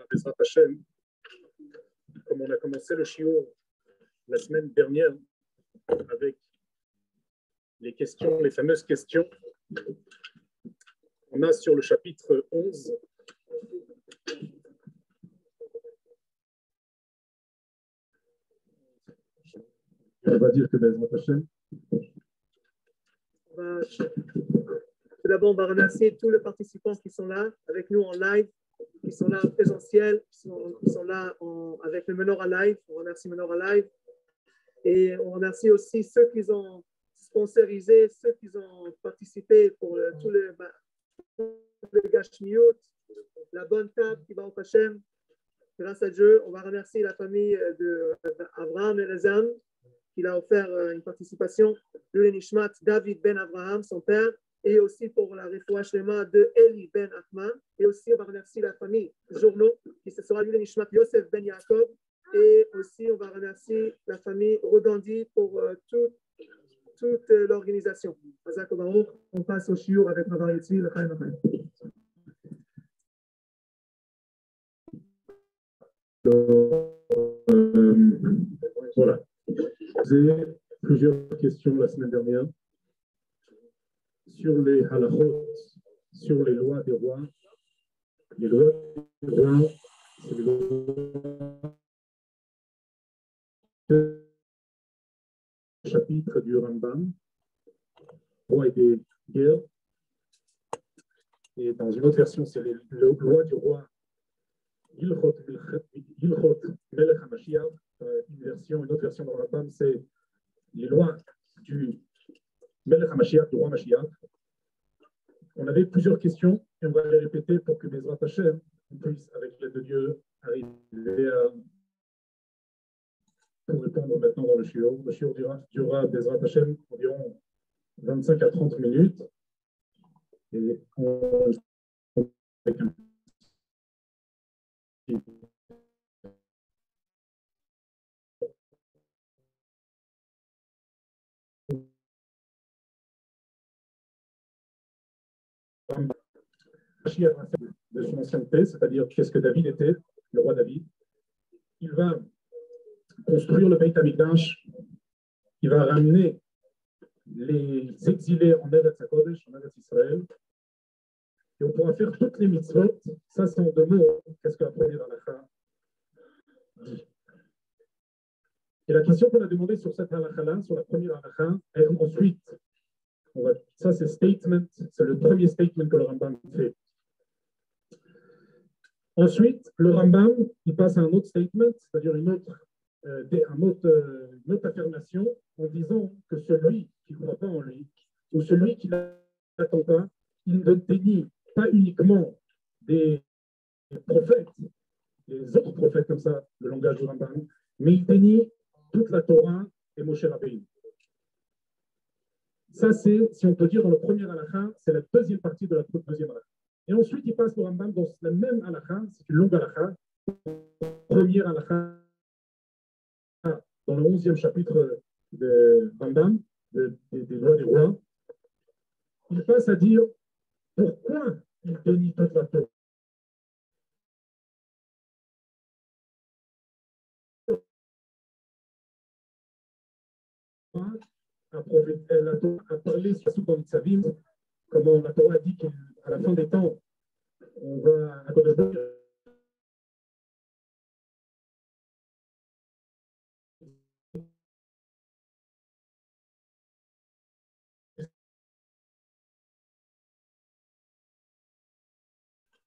Bezrat Hashem, comme on a commencé le shiur la semaine dernière avec les questions, les fameuses questions, on a sur le chapitre 11 on va dire que Bezrat Hashem. Tout d'abord, on va remercier tous les participants qui sont là avec nous en live, qui sont là en présentiel, qui sont là avec le Menorah Live. On remercie Menorah Live. Et on remercie aussi ceux qui ont sponsorisé, ceux qui ont participé pour tous les Gashmiut, la bonne table qui va au Hachem. Grâce à Dieu, on va remercier la famille d'Abraham et Rezam qui a offert une participation. Le Nishmat David Ben Abraham, son père, et aussi pour la Refoua Shlema de Eli Ben Achman. Et aussi, on va remercier la famille Journaux, qui se sera le Nishmat Yosef Ben Yaakov. Et aussi, on va remercier la famille Rodandi pour toute l'organisation. On passe au shiur avec Rav Yitzi, le Chaim Chaim. Voilà. J'ai plusieurs questions la semaine dernière sur les halachot, sur les lois des rois. Les lois des rois, c'est les lois chapitre du Rambam, roi et des guerres. Et dans une autre version, c'est les lois du roi Ilchot Melech HaMashiach. Une autre version dans le Rambam, c'est les lois du Melech HaMashiach, du roi Mashiach. On avait plusieurs questions et on va les répéter pour que Bezrat Hashem puisse, avec l'aide de Dieu, arriver pour répondre maintenant dans le shiur. Le shiur durera Bezrat Hashem environ 25 à 30 minutes. Et on avec un de son ancienneté, c'est-à-dire qu'est-ce que David était, le roi David. Il va construire le Beit HaMikdash, il va ramener les exilés en Eretz HaKodesh, en Eretz Israël, et on pourra faire toutes les mitzvot. Ça, c'est en deux mots. Qu'est-ce que la première halakha dit? Et la question qu'on a demandé sur cette halakha-là, sur la première halakha, ensuite, ça c'est statement, c'est le premier statement que le Rambam fait. Ensuite, le Rambam, il passe à un autre statement, c'est-à-dire une autre affirmation en disant que celui qui ne croit pas en lui, ou celui qui n'attend pas, il ne dénie pas uniquement des prophètes, les autres prophètes comme ça, le langage du Rambam, mais il dénie toute la Torah et Moshe Rabbeinu. Ça, c'est, si on peut dire, dans le premier halakha, c'est la deuxième partie de la deuxième halakha. Et ensuite, il passe le Rambam dans la même halakha, c'est une longue halakha, première halakha, dans le 11e chapitre de Rambam, des lois des rois. Il passe à dire pourquoi il dénie toute la Torah. La Torah a parlé sur Soukon Tzavim, comment la Torah dit qu'à la fin des temps, on va à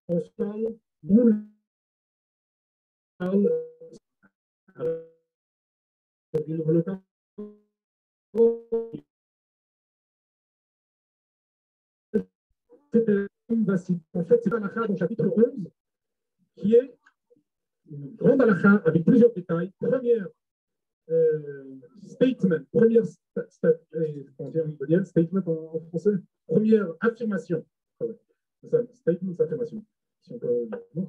on se parle, nous parle le temps. En fait, c'est un halakha dans le chapitre 11 qui est une grande halakha avec plusieurs détails. Première statement, statement en français, première affirmation. C'est ça, statement, affirmation. Si on peut, non.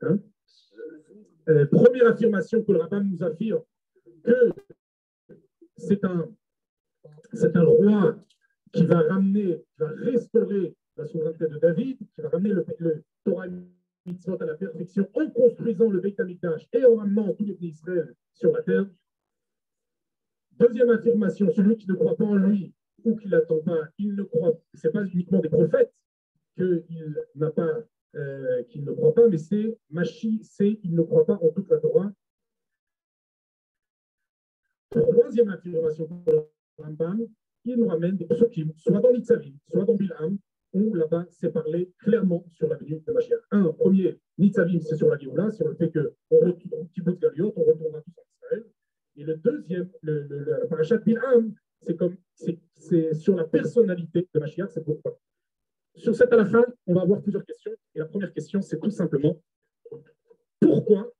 Hein? Première affirmation que le rabbin nous affirme que c'est un roi qui va restaurer la souveraineté de David, qui va ramener le Torah mitzvot à la perfection en construisant le Beit HaMikdash et en ramenant tous les pays d'Israël sur la terre. Deuxième affirmation, celui qui ne croit pas en lui ou qui l'attend pas, il ne croit, c'est pas uniquement des prophètes qu'il n'a pas, qu'il ne croit pas, mais c'est Machi, c'est il ne croit pas en toute la Torah. Troisième affirmation pour le Rambam, il nous ramène des psukim, soit dans Nitzavim, soit dans Bilham, où là-bas c'est parlé clairement sur la venue de Mashiach. Un premier, Nitzavim, c'est sur la Géoula, sur le fait qu'on retourne Kibbutz Galiot, on retournera tous en Israël. Et le deuxième, la parashat Bilham, c'est sur la personnalité de Mashiach, c'est pourquoi. Sur cette à la fin, on va avoir plusieurs questions. Et la première question, c'est tout simplement pourquoi,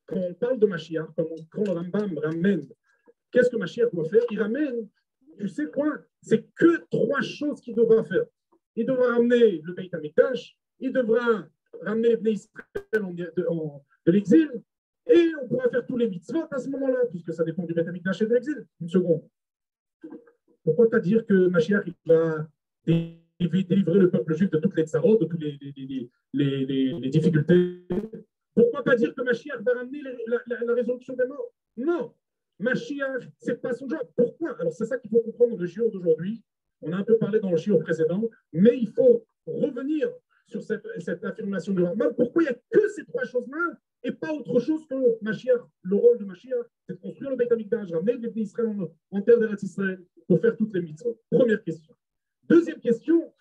quand on parle de Mashiach, quand le Rambam ramène, qu'est-ce que Mashiach doit faire? Il ramène, tu sais quoi? C'est que trois choses qu'il devra faire. Il devra ramener le Beit HaMikdash, il devra ramener les Bnei Israël de l'exil, et on pourra faire tous les mitzvot à ce moment-là, puisque ça dépend du Beit HaMikdash et de l'exil. Une seconde. Pourquoi pas dire que Mashiach il va délivrer le peuple juif de toutes les tsarot, de toutes les difficultés? Pourquoi pas dire que Mashiach va ramener la résolution des morts? Non, Mashiach, ce n'est pas son job. Pourquoi? Alors c'est ça qu'il faut comprendre dans le shiur d'aujourd'hui. On a un peu parlé dans le shiur précédent, mais il faut revenir sur cette affirmation de Rambam. Pourquoi il n'y a que ces trois choses-là et pas autre chose que Mashiach? Le rôle de Mashiach, c'est de construire le Beit HaMikdash, ramener les Bnei Israël en terre d'Eretz Israël pour faire toutes les mitzvot. Première question. Deuxième question,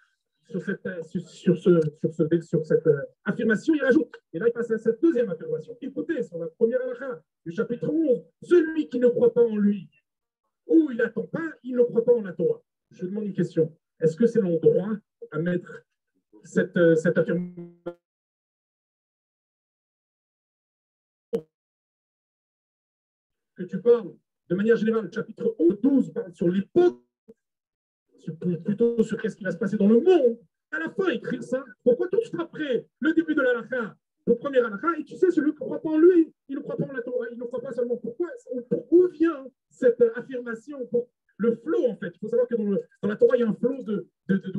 sur cette affirmation, il rajoute, et là il passe à cette deuxième affirmation. Écoutez, sur la première halakha du chapitre 11, celui qui ne croit pas en lui, ou il n'attend pas, il ne croit pas en la Torah. Je demande une question. Est-ce que c'est l'endroit à mettre cette affirmation que tu parles de manière générale, chapitre 11, 12, parle sur l'époque, plutôt sur ce qui va se passer dans le monde? À la fin, écrire ça. Pourquoi tout de suite après le début de l'halakha, le premier halakha, et tu sais, celui qui ne croit pas en lui, il ne croit pas en la Torah, il ne croit pas seulement. Pourquoi? Où vient cette affirmation? Le flow, en fait. Il faut savoir que dans la Torah, il y a un flow de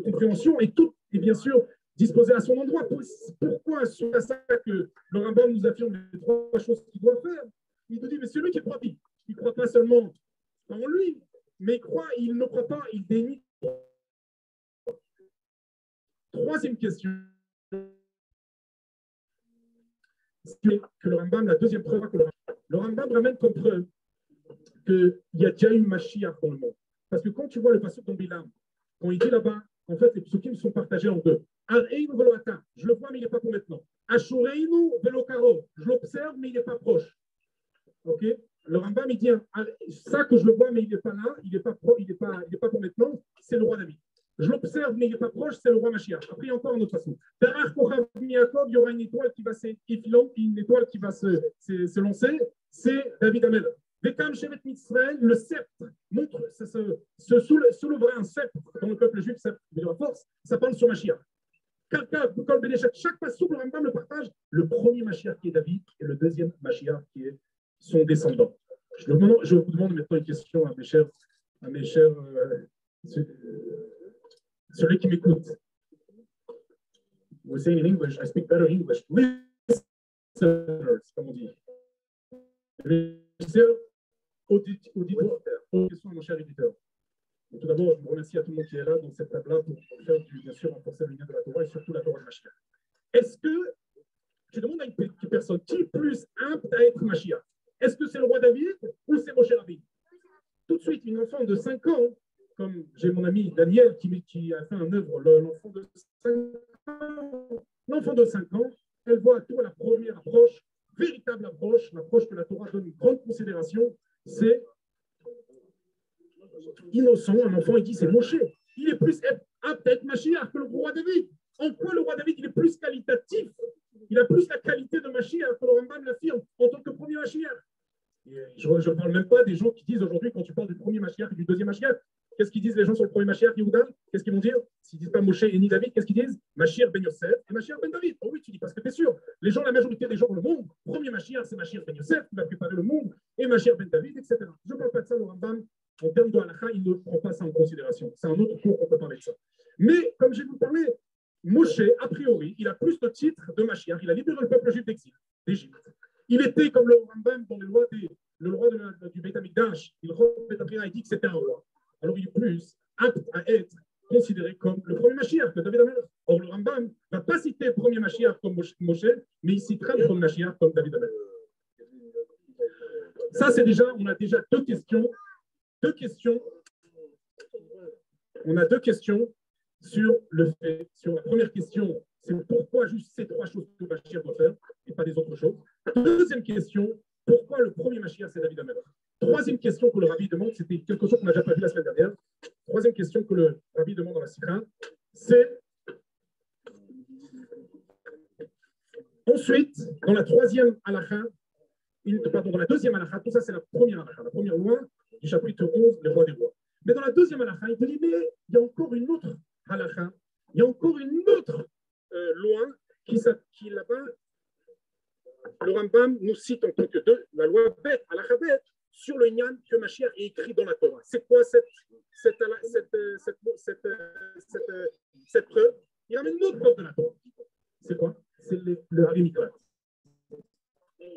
compréhension et tout est bien sûr disposé à son endroit. Pourquoi, c'est à ça que le Rambam nous affirme les trois choses qu'il doit faire? Il nous dit, mais celui qui croit, il ne croit pas seulement en lui, mais il ne croit pas, il dénie. Troisième question, que le Rambam, la deuxième preuve que le Rambam ramène comme preuve qu'il y a déjà eu Mashiach dans le monde. Parce que quand tu vois le passage dans Bilam, quand il dit là-bas, en fait, les psukim sont partagés en deux. Areinu velo ata, je le vois, mais il n'est pas pour maintenant. Ashureinu velo karo, je l'observe, mais il n'est pas proche. Ok? Le Rambam, il dit, ça que je le vois, mais il n'est pas là, il n'est pas pour maintenant, c'est le roi David. Je l'observe, mais il n'est pas proche, c'est le roi Mashiach. Après, il y a encore une autre façon. Derrière Kochav Yaakov, il y aura une étoile qui va se lancer, c'est David Amel. Vekam Shevet Mitzraël, le sceptre, montre, se soulèvera un sceptre dans le peuple juif, sceptre de la force, ça parle sur Mashiach. Chaque passage, le Rambam le partage, le premier Mashiach qui est David et le deuxième Mashiach qui est son descendant. Je vous demande maintenant une question à mes chers celui qui m'écoute. We say in English, I speak better English. Listeners, comme on dit. Auditeur, question à mon cher éditeur. Tout d'abord, je vous remercie à tout le monde qui est là dans cette table-là pour faire, bien sûr, renforcer le lien de la Torah et surtout la Torah de Mashiach. Est-ce que, je demande à une personne, qui est plus apte à être Mashiach? Est-ce que c'est le roi David ou c'est Moshe Rabbeinu? Tout de suite, une enfant de 5 ans, comme j'ai mon ami Daniel qui a fait un œuvre, l'enfant de 5 ans, elle voit tout à la première approche, véritable approche, l'approche que la Torah donne une grande considération, c'est innocent, un enfant, il dit c'est Moshe. Il est plus apte à être Mashiach que le roi David. En quoi le roi David, il est plus qualitatif? Il a plus la qualité de Mashiach que le Rambam l'affirme en tant que premier Mashiach. Je ne parle même pas des gens qui disent aujourd'hui, quand tu parles du premier Mashiach et du deuxième Mashiach, qu'est-ce qu'ils disent les gens sur le premier Mashiach, Yehuda? Qu'est-ce qu'ils vont dire? S'ils ne disent pas Moshe et ni David, qu'est-ce qu'ils disent? Mashiach ben Yosef et Mashiach ben David. Oh oui, tu dis parce que tu es sûr. Les gens, la majorité des gens dans le monde, premier Mashiach, c'est Mashiach ben Yosef qui va préparer le monde, et Mashiach ben David, etc. Je ne parle pas de ça, le Rambam, en termes de halakha, il ne prend pas ça en considération. C'est un autre cours qu'on peut parler de ça. Mais, comme je vais vous parler, Moshe, a priori, il a plus de titres de Mashiach. Il a libéré le peuple juif d'Égypte. Il était comme le Rambam dans les lois le roi du Beit HaMikdash. Il dit que c'était un roi. Alors il est plus apte à être considéré comme le premier Mashiach que David Amelech. Or, le Rambam ne va pas citer le premier Mashiach comme Moshe, mais il citera le premier Mashiach comme David Amelech. Ça, c'est déjà, on a déjà deux questions. On a deux questions sur le fait. Sur la première question, c'est pourquoi juste ces trois choses que Mashiach doit faire et pas des autres choses. Deuxième question, pourquoi le premier Mashiach, c'est David Amelech. Troisième question que le Rabbi demande, c'était quelque chose qu'on n'a déjà pas vu la semaine dernière. Troisième question que le Rabbi demande dans la Sikha, c'est ensuite, dans la troisième halakha, dans la deuxième halakha, tout ça c'est la première halakha, la première loi du chapitre 11, les rois des rois. Mais dans la deuxième halakha, il te dit, mais il y a encore une autre halakha, il y a encore une autre loi qui là-bas, le Rambam nous cite en tant que la loi bête, halakha bête, sur le Nyan que Mashiach est écrit dans la Torah. C'est quoi cette preuve? Il ramène une autre preuve de la Torah. C'est quoi? C'est le Hari Miklat.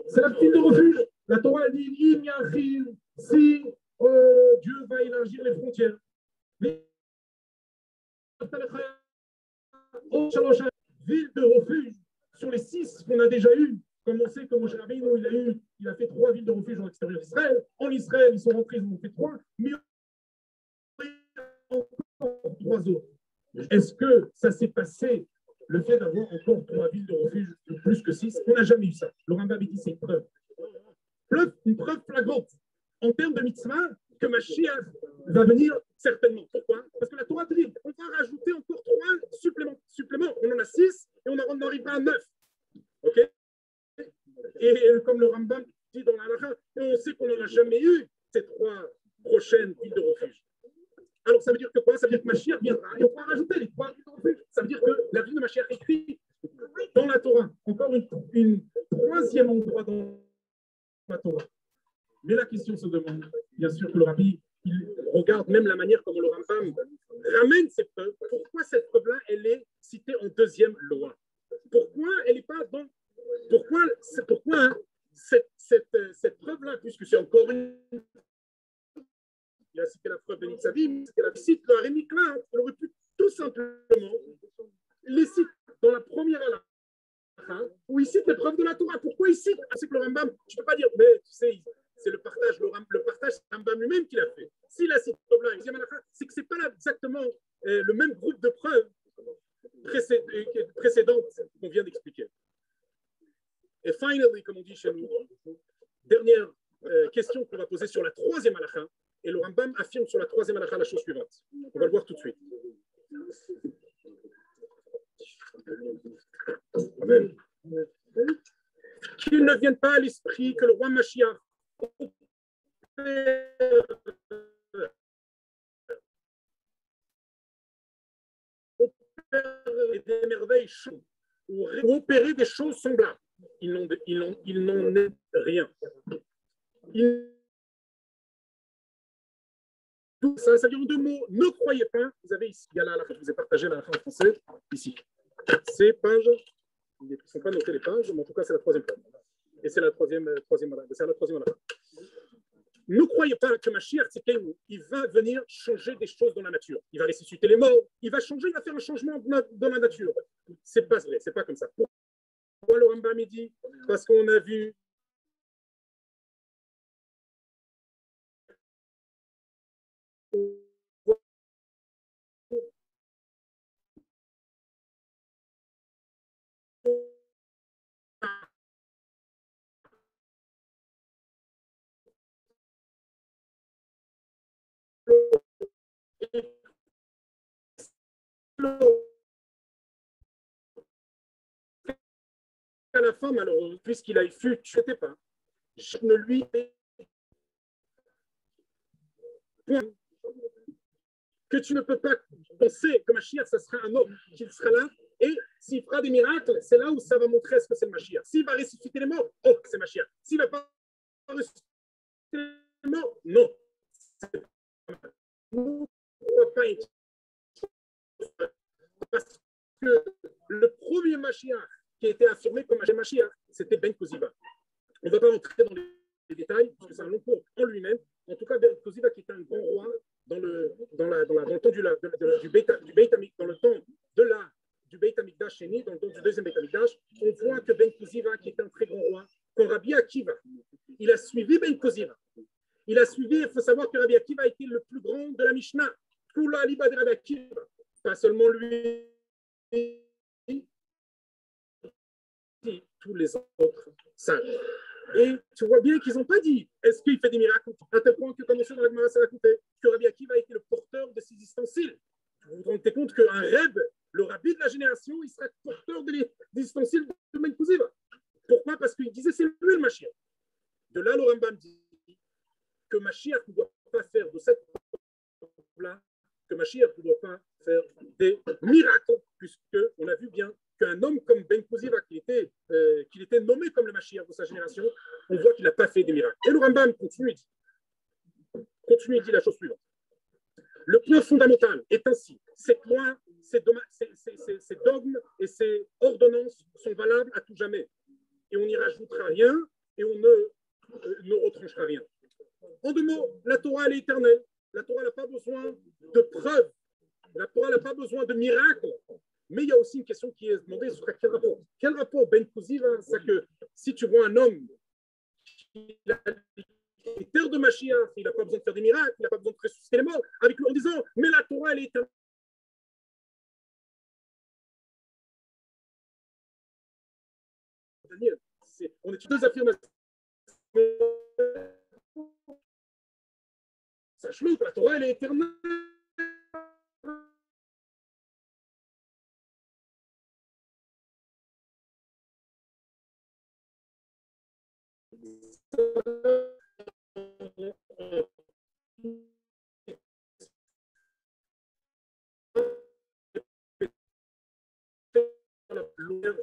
C'est la petite de refuge. La Torah dit si Dieu va élargir les frontières. Ville de refuge sur les 6 qu'on a déjà eues. Comme on sait que Moshe Rabbeinu, il a fait 3 villes de refuge en l'extérieur d'Israël. En Israël, ils sont rentrés, ils en ont fait 3, mais il y a encore 3 autres. Est-ce que ça s'est passé, le fait d'avoir encore 3 villes de refuge, plus que 6? On n'a jamais eu ça. Le Rambam dit c'est une preuve flagrante en termes de mitzvah que Mashiach va venir certainement. Pourquoi? Parce que la Torah dit on va rajouter encore 3 suppléments. On en a 6 et on en arrivera à 9. OK? Et comme le Rambam dit dans la halakha, on sait qu'on n'en a jamais eu ces 3 prochaines villes de refuge. Alors ça veut dire que quoi? Ça veut dire que Mashiach viendra et on pourra rajouter les 3 villes de refuge. Ça veut dire que la ville de Mashiach est écrite dans la Torah. Encore une troisième endroit dans la Torah. Mais la question se demande, bien sûr que le Rabbi, il regarde même la manière comment le Rambam ramène ces preuves. Pourquoi cette preuve-là, elle est citée en deuxième loi? Pourquoi elle n'est pas dans... Pourquoi cette preuve-là, puisque c'est encore une... Il a cité la preuve de Nitzavim, il cite le Hari Miklat, il aurait pu tout simplement les citer dans la première halakha, où il cite les preuves de la Torah. Pourquoi il cite? C'est que le Rambam, tu ne peux pas dire, mais tu sais, c'est le partage, c'est le Rambam lui-même qui l'a fait. S'il a cité la deuxième halakha, c'est que ce n'est pas exactement le même groupe de preuves précédentes qu'on vient d'expliquer. Et finally, comme on dit chez nous, dernière question qu'on va poser sur la troisième halakha, et le Rambam affirme sur la troisième halakha la chose suivante. On va le voir tout de suite. Amen. Qu'il ne vienne pas à l'esprit que le roi Mashiach opère des merveilles ou opérer des choses semblables. Ils n'en est rien. Ça veut dire en 2 mots, ne croyez pas. Vous avez ici, il y a là, je vous ai partagé la fin en français, ici. Ces pages, ils ne sont pas notés les pages, mais en tout cas, c'est la troisième page. Et c'est la troisième ne croyez pas que Mashiach, il va venir changer des choses dans la nature. Il va ressusciter les morts, il va changer, il va faire un changement dans la nature. C'est pas vrai, c'est pas comme ça. Pourquoi le Rambam dit? Parce qu'on a vu à la femme, alors, puisqu'il a fut, tu n'étais pas. Je ne lui ai point que tu ne peux pas penser que Mashiach, ça sera un homme, qu'il sera là, et s'il fera des miracles, c'est là où ça va montrer ce que c'est le Mashiach. S'il va ressusciter les morts, oh, c'est Mashiach. S'il ne va pas ressusciter les morts, non. Ne crois pas parce que premier Mashiach qui a été affirmé comme Mashiach, c'était Ben Koziva. On ne va pas entrer dans les détails, parce que c'est un long cours en lui-même. En tout cas, Ben Koziva, qui était un grand roi dans le temps du Beit Hamikdash, dans le temps du Beit Hamikdash Sheni, dans le temps du deuxième Beit Hamikdash, on voit que Ben Koziva, qui était un très grand roi, quand Rabbi Akiva, il a suivi Ben Koziva. Il a suivi, il faut savoir que Rabbi Akiva a été le plus grand de la Mishnah. Kula Aliba de Rabbi Akiva. Pas seulement lui, tous les autres sages. Et tu vois bien qu'ils n'ont pas dit est-ce qu'il fait des miracles, à tel point que, comme on sait dans la Gemara, ça va coûter, que Rabbi Akiva a été le porteur de ces ustensiles. Vous vous rendez compte qu'un Reb, le rabbi de la génération, il sera porteur des ustensiles de Ben Koziva. Pourquoi? Parce qu'il disait c'est lui le Mashiach. De là, le Rambam dit que Mashiach ne doit pas faire de cette là que Mashiach ne doit pas faire des miracles, puisqu'on a vu bien qu'un homme comme Ben Koziva, qu'il était nommé comme le Mashiach de sa génération, on voit qu'il n'a pas fait des miracles. Et le Rambam continue et dit la chose suivante. Le point fondamental est ainsi, ces points, ces dogmes et ces ordonnances sont valables à tout jamais. Et on n'y rajoutera rien et on ne retranchera rien. En deux mots, la Torah elle est éternelle. La Torah n'a pas besoin de preuves. La Torah n'a pas besoin de miracles. Mais il y a aussi une question qui est demandée sur quel rapport. Quel rapport Ben Koziva, c'est que si tu vois un homme qui a les critères de Mashiach, il n'a pas besoin de faire des miracles, il n'a pas besoin de ressusciter les morts, avec lui en disant mais la Torah elle est éternelle. Daniel, on est deux affirmations. Sache-le que la Torah elle est éternelle.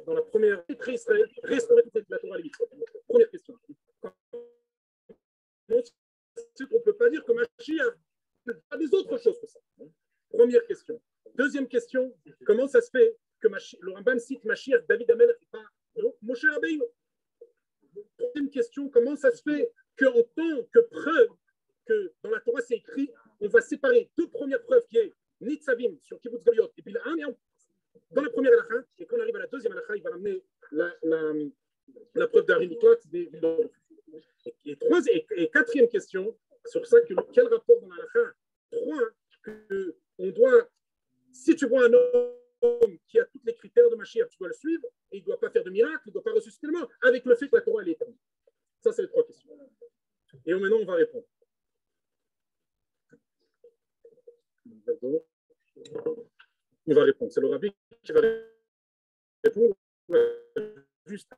Dans la première Israël, restaurer toute la Torah limite. Première question. On ne peut pas dire que Mashiach a des autres choses que ça. Première question. Deuxième question, comment ça se fait que le Rambam cite Mashiach, David Amelech et pas Moshe Rabbeinu? Troisième question, comment ça se fait qu'en tant que preuve que dans la Torah c'est écrit, on va séparer deux premières preuves qui est Nitzavim sur Kibbutz Goliot et puis la 1 et dans la première halakha, et quand on arrive à la deuxième halakha, il va ramener la preuve d'Ari Miklat des villes d'Or. Et quatrième question, sur ça, quel rapport dans la halakha 3, que on doit, si tu vois un homme qui a tous les critères de Mashiach, tu dois le suivre, et il ne doit pas faire de miracle, il ne doit pas ressusciter le mort, avec le fait que la Torah elle est éternelle. Ça, c'est les trois questions. Et maintenant, on va répondre. On va répondre. C'est le rabbi qui va répondre. Juste.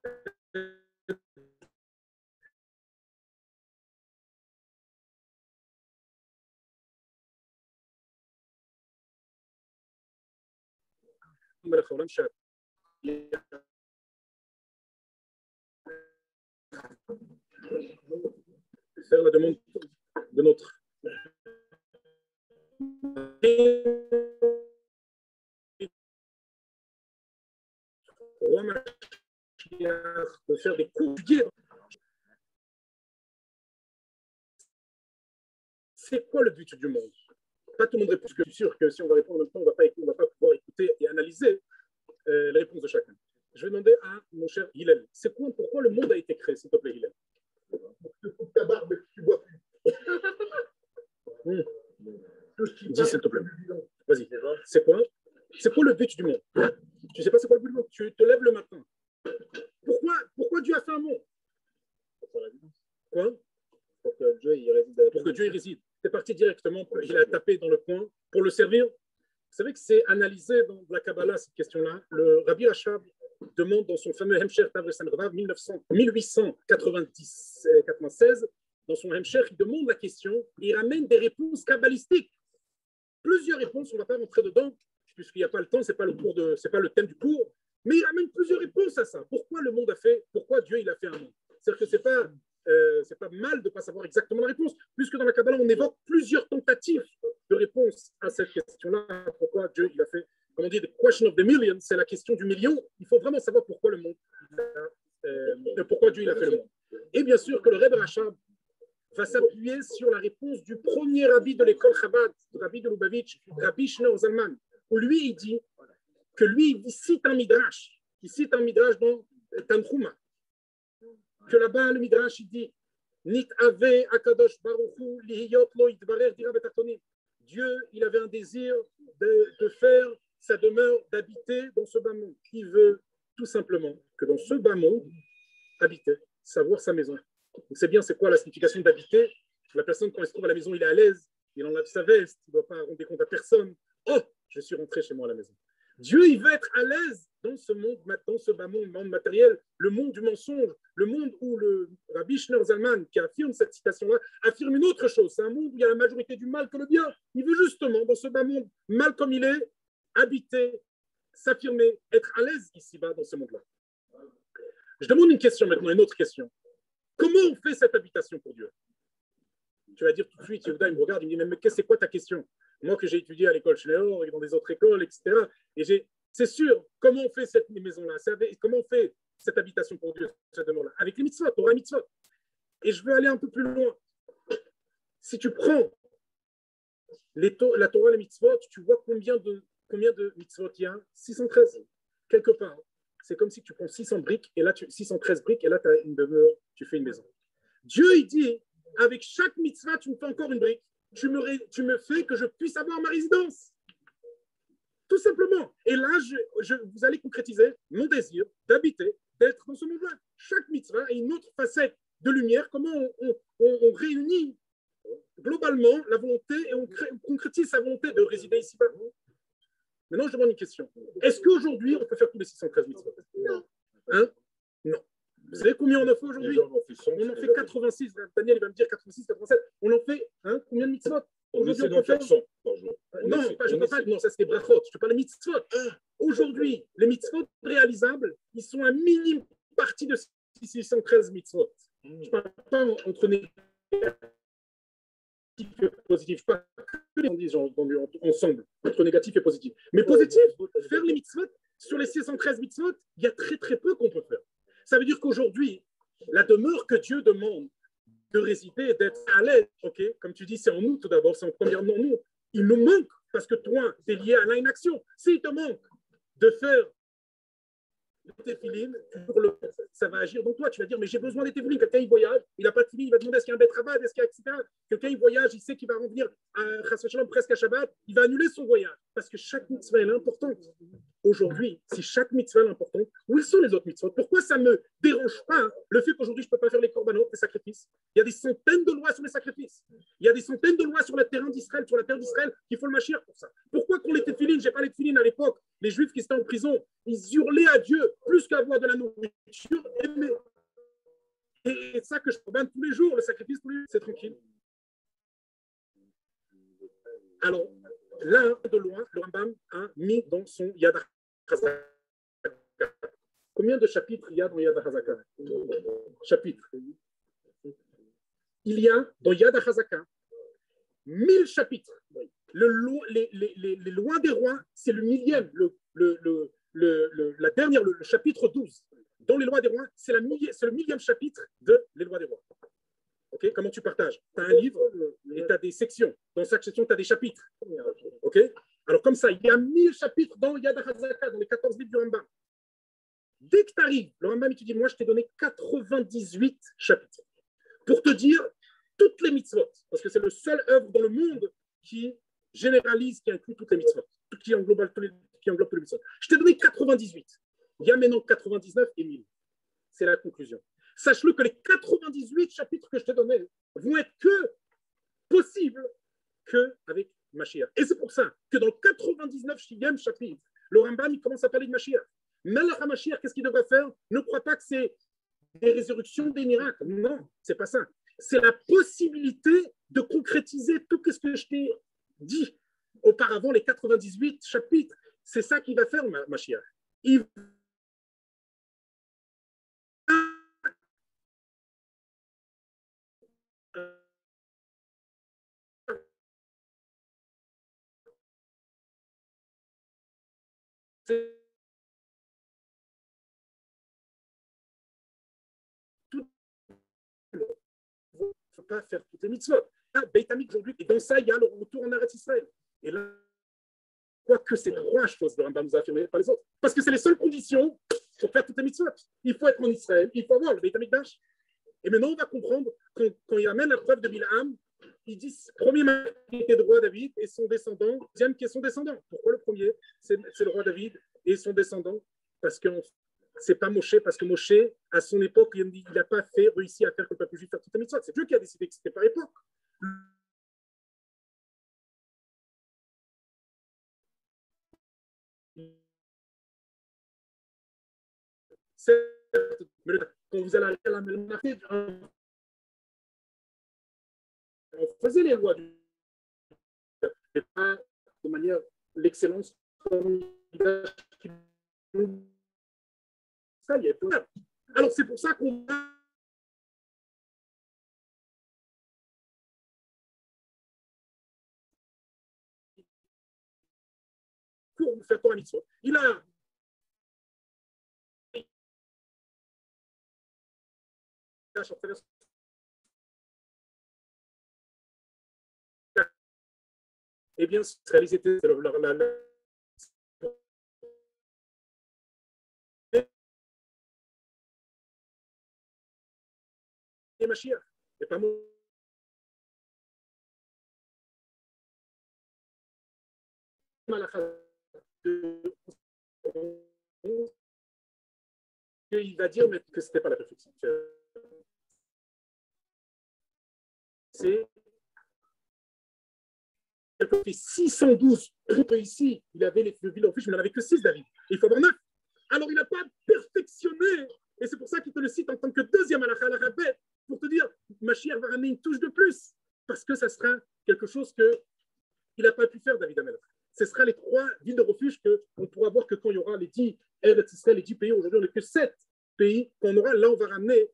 Faire la demande de notre roi Mashiach, de faire des cours guides. C'est quoi le but du monde? Pas tout le monde répond, parce que je suis sûr que si on va répondre en même temps, on ne va pas pouvoir écouter et analyser les réponses de chacun. Je vais demander à mon cher Hillel, c'est quoi, pourquoi le monde a été créé, s'il te plaît, Hillel? Pour que tu coupes ta barbe et que tu ne bois plus. Dis, s'il te plaît. Vas-y. C'est quoi le but du monde? Tu ne sais pas c'est quoi le but du monde? Tu te lèves le matin. Pourquoi Dieu a fait un monde? Quoi? Pour que Dieu y réside. Tu es parti directement, il a tapé dans le coin pour le servir. Vous savez que c'est analysé dans la Kabbalah, cette question-là. Le Rabbi Rachab demande dans son fameux Hemsher Tav Sanravav 1896, dans son Hemsher, il demande la question et il ramène des réponses kabbalistiques. Plusieurs réponses, on ne va pas rentrer dedans, puisqu'il n'y a pas le temps, ce n'est pas le thème du cours, mais il ramène plusieurs réponses à ça. Pourquoi le monde pourquoi Dieu il a fait un monde? C'est-à-dire que c'est pas mal de ne pas savoir exactement la réponse, puisque dans la Kabbalah, on évoque plusieurs tentatives de réponse à cette question-là. Pourquoi Dieu il a fait, comment on dit the question of the million, c'est la question du million. Il faut vraiment savoir pourquoi le monde, pourquoi Dieu il a fait le monde. Et bien sûr que le Rebbe Rachab va s'appuyer sur la réponse du premier rabbi de l'école Chabad, Rabbi de Lubavitch, Rabbi Shneur Zalman, où lui il dit que lui il cite un midrash, dans Tanchuma, que là-bas le midrash il dit Nit ave akadosh baruchu lihiyot lo yitbarer dira betachtonim. Dieu il avait un désir de faire sa demeure, d'habiter dans ce bas monde. Il veut tout simplement que dans ce bas monde habiter, savoir sa maison. On sait bien c'est quoi la signification d'habiter. La personne, quand elle se trouve à la maison, il est à l'aise, il enlève sa veste, il ne doit pas rendre compte à personne. Oh, je suis rentré chez moi à la maison. Dieu, il veut être à l'aise dans ce monde, dans ce bas monde, le monde matériel, le monde du mensonge, le monde où le Rabbi Shneur Zalman, qui affirme cette citation-là, affirme une autre chose. C'est un monde où il y a la majorité du mal que le bien. Il veut justement, dans ce bas monde, mal comme il est, habiter, s'affirmer, être à l'aise ici-bas, dans ce monde-là. Je demande une question maintenant, une autre question. Comment on fait cette habitation pour Dieu? Tu vas dire tout de suite, Yehuda, il me regarde, il me dit, mais c'est quoi ta question? Moi que j'ai étudié à l'école Schneor et dans des autres écoles, etc. Et c'est sûr, comment on fait cette maison-là? Comment on fait cette habitation pour Dieu, cette demeure-là? Avec les mitzvot, Torah mitzvot. Et je veux aller un peu plus loin. Si tu prends la Torah et les mitzvot, tu vois combien de mitzvot il y a? 613, quelque part. C'est comme si tu prends 600 briques, et là, 613 briques, et là, tu as une demeure, tu fais une maison. Dieu, il dit, avec chaque mitzvah, tu me fais encore une brique. Tu me fais que je puisse avoir ma résidence. Tout simplement. Et là, vous allez concrétiser mon désir d'habiter, d'être dans ce monde-là. Chaque mitzvah est une autre facette de lumière. Comment on réunit globalement la volonté et on concrétise sa volonté de résider ici-bas. Maintenant, je demande une question. Est-ce qu'aujourd'hui, on peut faire tous les 613 mitzvot? Non. Hein? Non. Vous savez combien on en fait aujourd'hui? On en fait 86. Daniel, il va me dire 86, 87. On en fait combien de mitzvot? Aujourd'hui, on peut faire 400 par jour. Non, ça c'est des brachot. Je te parle de mitzvot. Aujourd'hui, les mitzvot réalisables, ils sont un minime partie de 613 mitzvot. Je ne parle pas entre négatif et positif. Je parle que les disent ensemble, entre négatif et positif. Mais positif, faire les mitzvot, sur les 613 mitzvot, il y a très très peu qu'on peut faire. Ça veut dire qu'aujourd'hui, la demeure que Dieu demande de résider, d'être à l'aise, ok, comme tu dis, c'est en nous tout d'abord, c'est en première non nous. Il nous manque parce que toi, tu es lié à l'inaction. S'il te manque de faire des téfilines, ça va agir. Donc toi, tu vas dire, mais j'ai besoin des téfilines. Quelqu'un, il voyage, il n'a pas de téfilines, il va demander est-ce qu'il y a un bet rabat, est-ce qu'il y a, etc. Quelqu'un, il voyage, il sait qu'il va revenir à Chas Shalom presque à Shabbat, il va annuler son voyage. Parce que chaque mitzvah est importante. Aujourd'hui, si chaque mitzvah est importante, où sont les autres mitzvahs? Pourquoi ça ne me dérange pas le fait qu'aujourd'hui, je ne peux pas faire les korbanot, les sacrifices? Il y a des centaines de lois sur les sacrifices. Il y a des centaines de lois sur le terrain d'Israël, sur la terre d'Israël, qu'il faut le machir pour ça. Pourquoi qu'on les téfilines, je n'ai pas les téfilines à l'époque, les Juifs qui étaient en prison, ils hurlaient à Dieu plus qu'avoir de la nourriture. Et ça que je corbane tous les jours, le sacrifice tous les jours, c'est tranquille. Alors, là, de loin, le Rambam a mis dans son Yad HaChazaka. Combien de chapitres il y a dans Yad HaChazaka? Chapitres. Il y a dans Yad HaChazaka 1000 chapitres. Les lois des rois, c'est le millième, la dernière, le chapitre 12. Dans les lois des rois, c'est le millième chapitre de les lois des rois. Okay? Comment tu partages? Tu as un livre et tu as des sections. Dans chaque section, tu as des chapitres. Okay? Alors, comme ça, il y a 1000 chapitres dans Yad HaChazaka, dans les 14 livres du Rambam. Dès que tu arrives, le Rambam, il te dit, moi, je t'ai donné 98 chapitres pour te dire toutes les mitzvot, parce que c'est le seul œuvre dans le monde qui généralise, qui inclut toutes les mitzvot, qui englobe tous les mitzvot. Je t'ai donné 98. Il y a maintenant 99 et 1000. C'est la conclusion. Sache-le que les 98 chapitres que je t'ai donnés vont être que possibles qu'avec Mashiach. Et c'est pour ça que dans le 99e chapitre, le Rambam il commence à parler de Mashiach. Melech HaMashiach, qu'est-ce qu'il devrait faire? Ne crois pas que c'est des résurrections, des miracles. Non, c'est pas ça. C'est la possibilité de concrétiser tout ce que je t'ai dit auparavant, les 98 chapitres. C'est ça qu'il va faire, Mashiach. Il Il ne faut pas faire toutes les mitzvot. Beit Hamikdash aujourd'hui, et dans ça, il y a le retour en Eretz Israël. Et là, quoique ces trois choses, le Rambam nous a affirmé, pas les autres, parce que c'est les seules conditions pour faire toutes les mitzvot. Il faut être en Israël, il faut avoir le Beit Hamikdash. Et maintenant, on va comprendre, quand il amène la preuve de Bilham, il dit premier qui était le roi David et son descendant, deuxième qui est son descendant. Pourquoi le premier? C'est le roi David et son descendant. Parce que c'est pas Moshe, parce que Moshe, à son époque, il n'a pas réussi à faire que le peuple juif fasse toutes les mitzvot. C'est Dieu qui a décidé que c'était par époque. Certes, mais quand vous allez à la marché, on faisait les lois du et pas de manière l'excellence comme ça, il y a tout. Alors c'est pour ça qu'on va pour vous faire ton mitzvah. Il a eh bien, ils étaient les Mashiach. Et pas moi. Il va dire mais que ce n'était pas la perfection. C'est 612 ici. Il avait les villes en fiche, mais il n'en avait que 6, David. Il faut avoir 9. Alors, il n'a pas perfectionné. Et c'est pour ça qu'il te le cite en tant que deuxième à la rabette, pour te dire, Mashiach va ramener une touche de plus. Parce que ça sera quelque chose qu'il n'a pas pu faire, David Amelach. Ce sera les 3 villes de refuge qu'on pourra voir que quand il y aura les 10 Eretz Israël, les 10 pays, aujourd'hui on n'est que 7 pays qu'on aura, là on va ramener,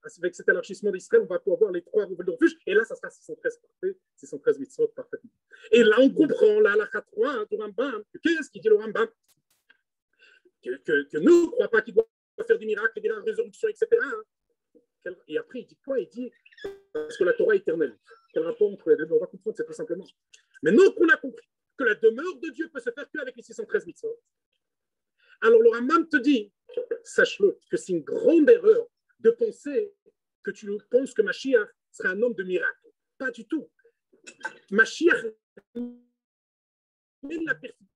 avec cet élargissement d'Israël, on va pouvoir voir les 3 villes de refuge, et là ça sera 613 parfait, 613 mitzvot parfaitement. Et là on comprend, là, la 3 du Rambam, qu'est-ce qu'il dit le Rambam? Que nous, on ne croit pas qu'il doit faire des miracles, et des résurrections, etc. Et après, il dit quoi? Il dit, parce que la Torah est éternelle. Quel rapport entre les deux? On va comprendre, c'est tout simplement. Maintenant qu'on a compris que la demeure de Dieu peut se faire qu'avec les 613 mitzvot, alors le Rambam te dit, sache-le, que c'est une grande erreur de penser que tu penses que Mashiach sera un homme de miracle. Pas du tout. Mashiach est la perfection.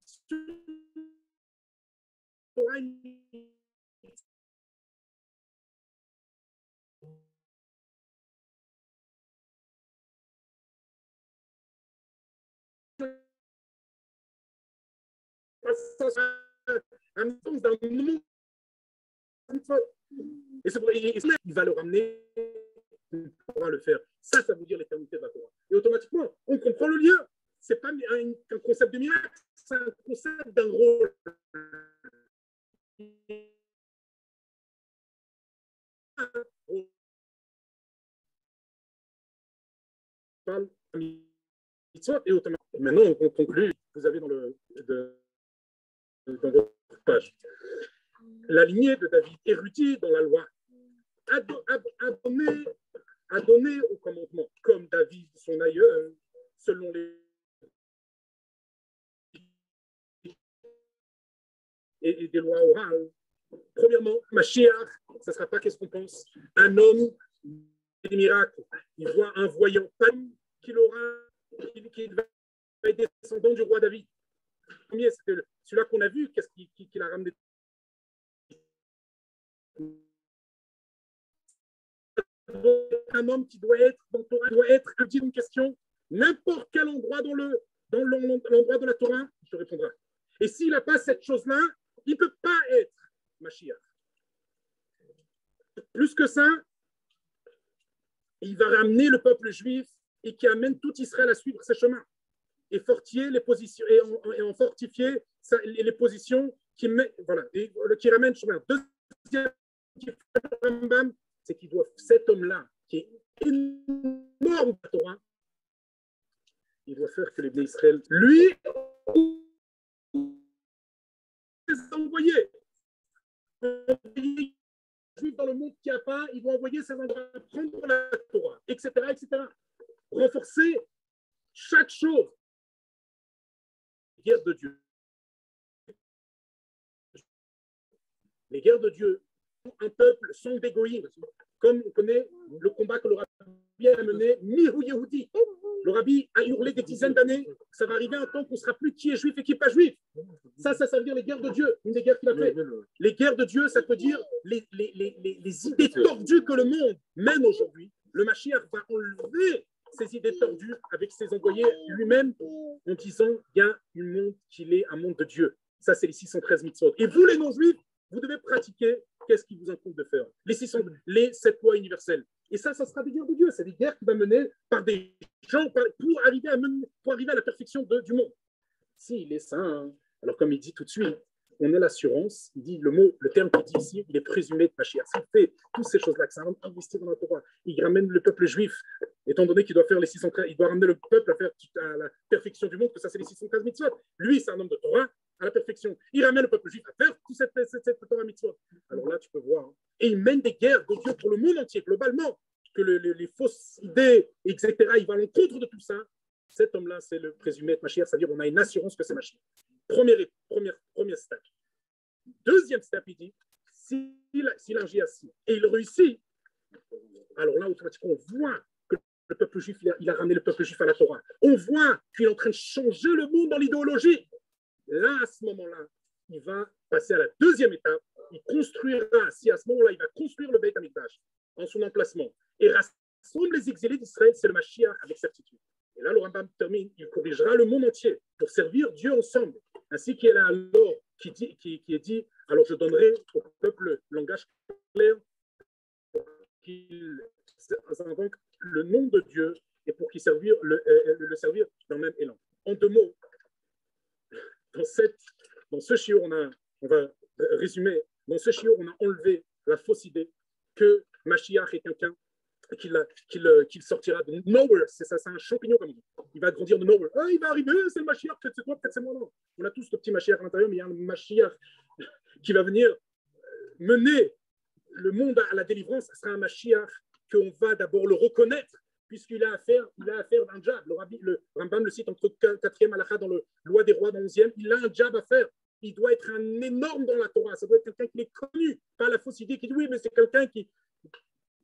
Et c'est pour il va le ramener, il pourra le faire. Ça veut dire l'éternité de la Torah. Et automatiquement, on comprend le lien. Ce n'est pas un concept de miracle, c'est un concept d'un rôle. Et automatiquement, maintenant, on conclut, vous avez dans votre page, la lignée de David, érudit dans la loi, a donné au commandement, comme David, son aïeul, selon les et des lois orales. Premièrement, Mashiach, ça ne sera pas qu'est-ce qu'on pense, un homme des miracles. Il voit un voyant, pas qu'il va être descendant du roi David. Le premier, c'était celui-là qu'on a vu, qu'est-ce qu'il a ramené. Un homme qui doit être dans Torah, doit être dit une question, n'importe quel endroit dans l'endroit de la Torah, il te répondra. Et s'il n'a pas cette chose-là, il ne peut pas être Mashiach. Plus que ça, il va ramener le peuple juif et qui amène tout Israël à suivre ses chemins et fortifier les positions et en fortifier les positions qui ramènent le chemin. Deuxième c'est qu'il doit cet homme-là qui est énorme la Torah, il doit faire que les Bnei Israël lui envoyés. Les Juifs dans le monde qui a pas, ils vont envoyer ses envoyés prendre la Torah, etc., etc. Renforcer chaque chose. Les guerres de Dieu. Les guerres de Dieu, un peuple sans d'égoïsme, comme on connaît le combat que le rabbi a mené, Mihu Yehudi. Le rabbi a hurlé des dizaines d'années, ça va arriver un temps qu'on ne sera plus qui est juif et qui n'est pas juif. Ça veut dire les guerres de Dieu, une des guerres qu'il a fait. Les guerres de Dieu, ça veut dire les idées tordues que le monde mène aujourd'hui. Le Mashiach va enlever ces idées tordues avec ses envoyés lui-même en disant il y a un monde qu'il est un monde de Dieu. Ça, c'est les 613 mitzvot. Et vous, les non-juifs, vous devez pratiquer qu'est-ce qu'il vous incombe de faire. Les 7 lois universelles. Et ça sera des guerres de Dieu. C'est des guerres qui vont mener par des gens pour arriver à la perfection du monde. S'il est saint, alors comme il dit tout de suite, on a l'assurance, il dit le terme qu'il dit ici, il est présumé de Mashiach. S'il fait toutes ces choses-là, que ça va investir dans la Torah, il ramène le peuple juif, étant donné qu'il doit faire les 613, il doit ramener le peuple à la perfection du monde, que ça c'est les 613 mitzvot. Lui, c'est un homme de Torah à la perfection. Il ramène le peuple juif à faire toute cette Torah mitzvot. Alors là, tu peux voir. Hein. Et il mène des guerres de Dieu pour le monde entier, globalement, que les fausses idées, etc., il va à l'encontre de tout ça. Cet homme-là, c'est le présumé de Mashiach, c'est-à-dire on a une assurance que c'est Mashiach. Premier step. Deuxième step, il dit, s'il agit ainsi et il réussit, alors là, automatiquement, on voit que le peuple juif, il a ramené le peuple juif à la Torah. On voit qu'il est en train de changer le monde dans l'idéologie. Là, à ce moment-là, il va passer à la deuxième étape. Il construira, si à ce moment-là, il va construire le Beit HaMikdash en son emplacement et rassemble les exilés d'Israël, c'est le Mashiach avec certitude. Et là, le Rambam termine, il corrigera le monde entier pour servir Dieu ensemble. Ainsi qu'il est alors qui est dit, alors je donnerai au peuple le langage clair pour qu'il invoque le nom de Dieu et pour qu'il servir le servir dans le même élan. En 2 mots, dans ce shiur, on va résumer, dans ce shiur, on a enlevé la fausse idée que Mashiach est quelqu'un qu'il sortira de nowhere, c'est un champignon comme on dit. Il va grandir de nowhere. Ah, il va arriver, c'est le Mashiach, peut-être c'est toi, peut-être c'est moi. Non. On a tous le petit Mashiach à l'intérieur, mais il y a un Mashiach qui va venir mener le monde à la délivrance. Ce sera un Mashiach qu'on va d'abord le reconnaître, puisqu'il a affaire d'un jab. Le Rambam le cite entre 4e halakha dans le Loi des rois dans 11e. Il a un jab à faire. Il doit être un énorme dans la Torah. Ça doit être quelqu'un qui est connu, pas la fausse idée qui dit oui, mais c'est quelqu'un qui.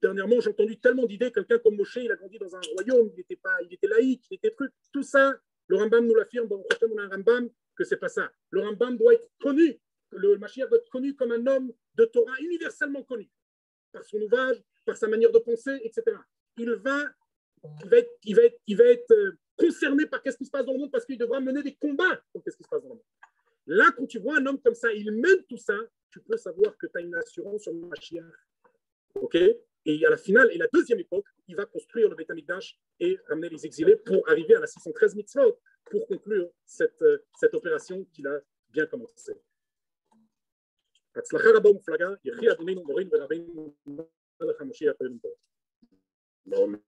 Dernièrement, j'ai entendu tellement d'idées. Quelqu'un comme Moshe, il a grandi dans un royaume, il était laïque, il était truc. Tout ça, le Rambam nous l'affirme. Dans le on a un Rambam que c'est pas ça. Le Rambam doit être connu. Le Mashiach doit être connu comme un homme de Torah universellement connu par son ouvrage, par sa manière de penser, etc. Il va être concerné par ce qui se passe dans le monde parce qu'il devra mener des combats pour ce qui se passe dans le monde. Là, quand tu vois un homme comme ça, il mène tout ça, tu peux savoir que tu as une assurance sur le Mashiach. OK ? Et à la finale, et la deuxième époque, il va construire le Beit HaMikdash et ramener les exilés pour arriver à la 613 mitzvot pour conclure cette opération qu'il a bien commencé. הצלחה רבה ומפלגה, יחי אדוננו מורנו ורבנו מלך המשיח בן דוד.